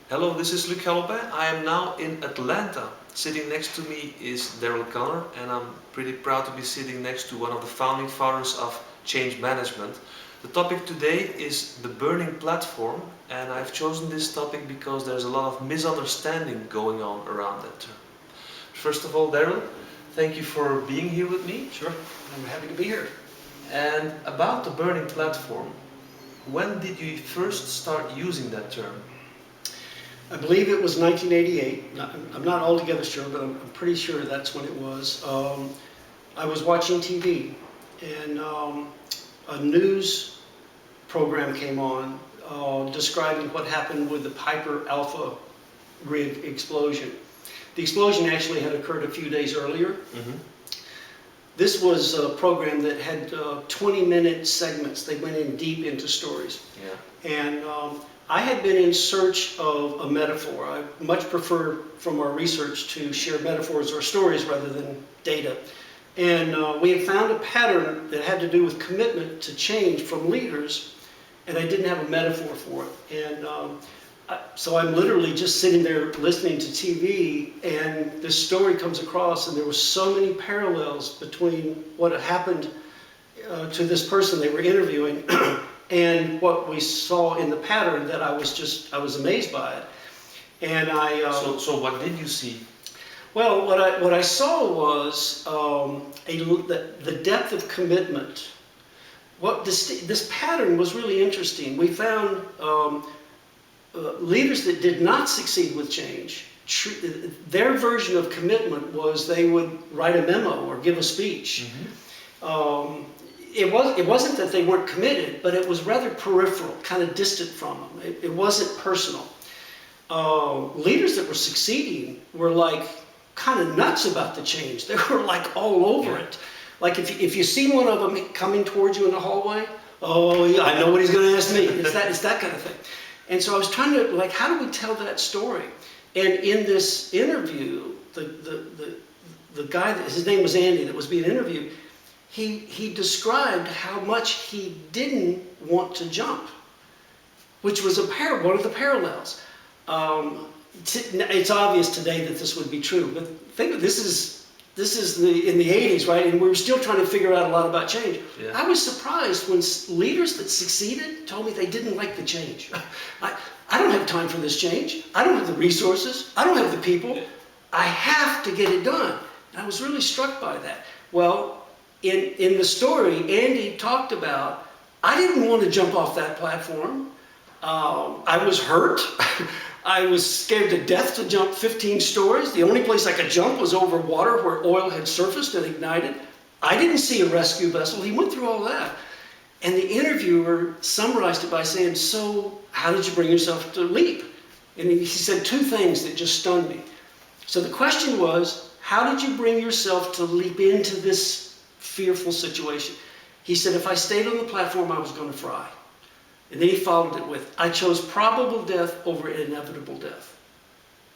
Hello, this is Luc Galoppin. I am now in Atlanta. Sitting next to me is Daryl Conner, and I'm pretty proud to be sitting next to one of the founding fathers of change management. The topic today is the burning platform, and I've chosen this topic because there's a lot of misunderstanding going on around that term. First of all, Daryl, thank you for being here with me. Sure, I'm happy to be here. And about the burning platform, when did you first start using that term? I believe it was 1988. I'm not altogether sure, but I'm pretty sure that's when it was. I was watching TV, and a news program came on describing what happened with the Piper Alpha rig explosion. The explosion actually had occurred a few days earlier. Mm-hmm. This was a program that had 20-minute segments. They went in deep into stories. Yeah. And I had been in search of a metaphor. I much prefer from our research to share metaphors or stories rather than data. And we had found a pattern that had to do with commitment to change from leaders, and I didn't have a metaphor for it. And so I'm literally just sitting there listening to TV, and this story comes across, and there were so many parallels between what had happened to this person they were interviewing and what we saw in the pattern that I was amazed by it. And So what did you see? well, what I saw was the depth of commitment. This pattern was really interesting. We found leaders that did not succeed with change, their version of commitment was they would write a memo or give a speech. Mm-hmm. It wasn't that they weren't committed, but it was rather peripheral, kind of distant from them. It wasn't personal. Leaders that were succeeding were like kind of nuts about the change. They were like all over it. Like if you see one of them coming towards you in the hallway, oh yeah, I know what he's going to ask me. It's that kind of thing. And so I was trying to, like, how do we tell that story? And in this interview, the guy, his name was Andy, that was being interviewed, he described how much he didn't want to jump, which was one of the parallels. It's obvious today that this would be true, but think of this is in the 80s, right? And we were still trying to figure out a lot about change. Yeah. I was surprised when leaders that succeeded told me they didn't like the change. I don't have time for this change. I don't have the resources. I don't have the people. I have to get it done. And I was really struck by that. Well, in the story, Andy talked about, I didn't want to jump off that platform. I was hurt. I was scared to death to jump 15 stories. The only place I could jump was over water where oil had surfaced and ignited. I didn't see a rescue vessel. He went through all that. And the interviewer summarized it by saying, so how did you bring yourself to leap? And he said two things that just stunned me. So the question was, how did you bring yourself to leap into this fearful situation? He said, if I stayed on the platform, I was going to fry. And then he followed it with, I chose probable death over inevitable death.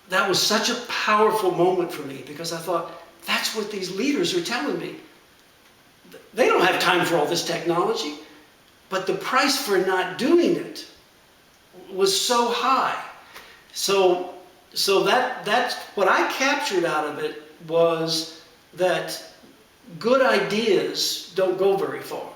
That was such a powerful moment for me because I thought, that's what these leaders are telling me. They don't have time for all this technology, but the price for not doing it was so high. So that's what I captured out of it was that good ideas don't go very far.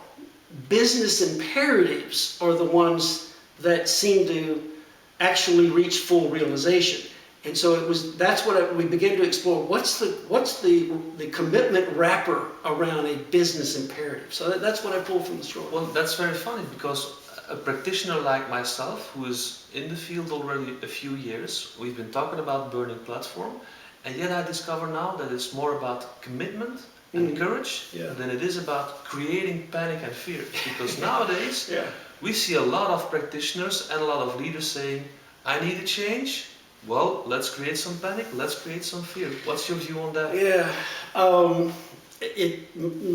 Business imperatives are the ones that seem to actually reach full realization. And so that's what we began to explore. What's the commitment wrapper around a business imperative? So that's what I pulled from the story. Well, that's very funny because a practitioner like myself, who is in the field already a few years, we've been talking about burning platform, and yet I discover now that it's more about commitment and courage than it is about creating panic and fear. Because nowadays we see a lot of practitioners and a lot of leaders saying, I need a change. Well, let's create some panic, let's create some fear. What's your view on that? Yeah,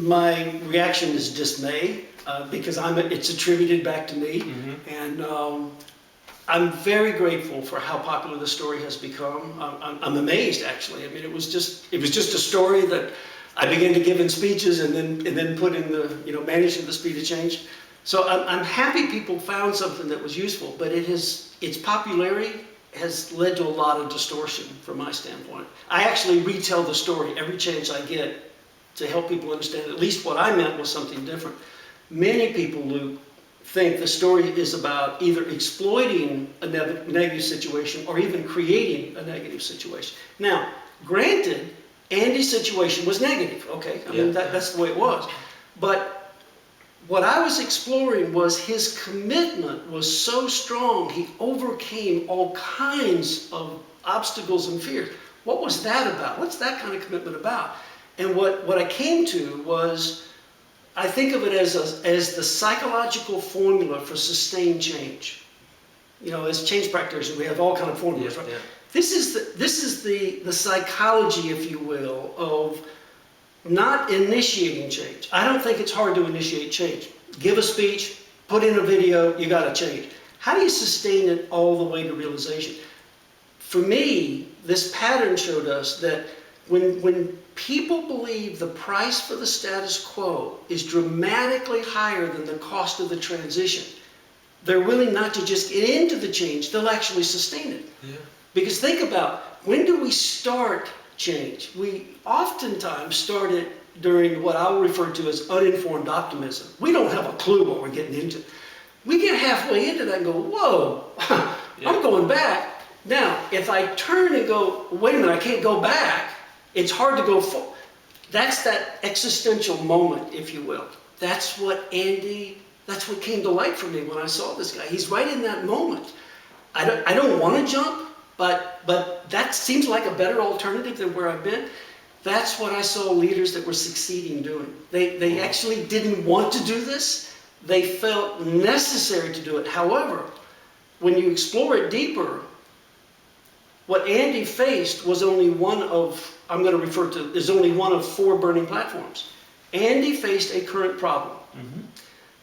my reaction is dismay because it's attributed back to me. Mm-hmm. And I'm very grateful for how popular the story has become. I'm amazed, actually. I mean, it was just a story that I began to give in speeches and then put in the, managing the speed of change. So I'm happy people found something that was useful, but its popularity has led to a lot of distortion from my standpoint. I actually retell the story every chance I get to help people understand at least what I meant was something different. Many people, Luke, think the story is about either exploiting a negative situation or even creating a negative situation. Now, granted, Andy's situation was negative, okay? I mean, that's the way it was. But what I was exploring was his commitment was so strong, he overcame all kinds of obstacles and fears. What was that about? What's that kind of commitment about? And what I came to was, I think of it as the psychological formula for sustained change. You know, as change practitioners, we have all kinds of formulas, right? This is the psychology, if you will, of not initiating change. I don't think it's hard to initiate change. Give a speech, put in a video, you got to change. How do you sustain it all the way to realization? For me, this pattern showed us that when people believe the price for the status quo is dramatically higher than the cost of the transition, they're willing not to just get into the change, they'll actually sustain it. Yeah. Because think about, when do we start change? We oftentimes start it during what I'll refer to as uninformed optimism. We don't have a clue what we're getting into. We get halfway into that and go, whoa, I'm going back. Now, if I turn and go, wait a minute, I can't go back, it's hard to go forward. That's that existential moment, if you will. That's what came to light for me when I saw this guy. He's right in that moment. I don't want to jump, but that seems like a better alternative than where I've been. That's what I saw leaders that were succeeding doing. They actually didn't want to do this. They felt necessary to do it. However, when you explore it deeper, what Andy faced was only one of, I'm going to refer to, is only one of 4 burning platforms. Andy faced a current problem. Mm-hmm.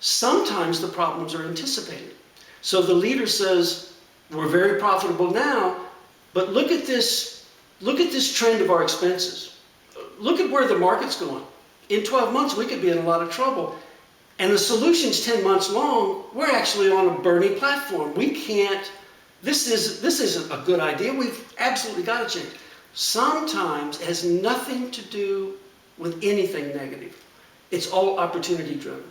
Sometimes the problems are anticipated. So the leader says, we're very profitable now, but look at this trend of our expenses. Look at where the market's going. In 12 months, we could be in a lot of trouble. And the solution's 10 months long. We're actually on a burning platform. We can't, this isn't a good idea. We've absolutely got to change. Sometimes it has nothing to do with anything negative. It's all opportunity driven.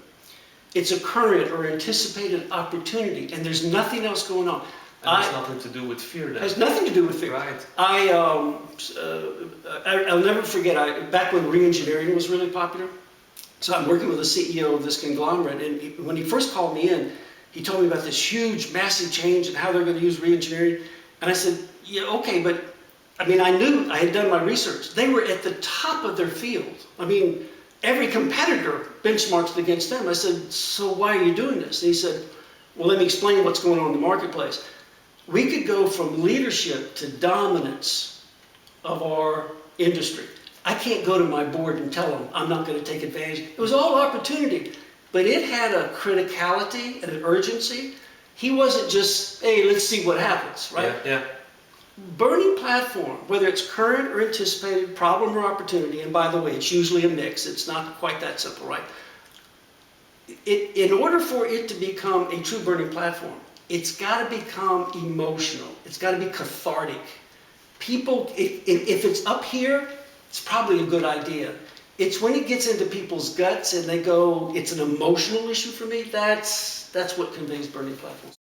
It's a current or anticipated opportunity, and there's nothing else going on. And it's nothing to do with fear then. It has nothing to do with fear. Right. I'll never forget, back when re-engineering was really popular, so I'm working with the CEO of this conglomerate, and when he first called me in, he told me about this huge, massive change and how they're going to use re-engineering. And I said, yeah, okay, but I mean, I knew, I had done my research. They were at the top of their field. I mean, every competitor benchmarked against them. I said, so why are you doing this? And he said, well, let me explain what's going on in the marketplace. We could go from leadership to dominance of our industry. I can't go to my board and tell them I'm not going to take advantage. It was all opportunity, but it had a criticality and an urgency. He wasn't just, hey, let's see what happens, right? Yeah. Burning platform, whether it's current or anticipated, problem or opportunity, and by the way, it's usually a mix. It's not quite that simple, right? In order for it to become a true burning platform, it's got to become emotional. It's got to be cathartic. People, if it's up here, it's probably a good idea. It's when it gets into people's guts and they go, it's an emotional issue for me, that's what conveys burning platforms.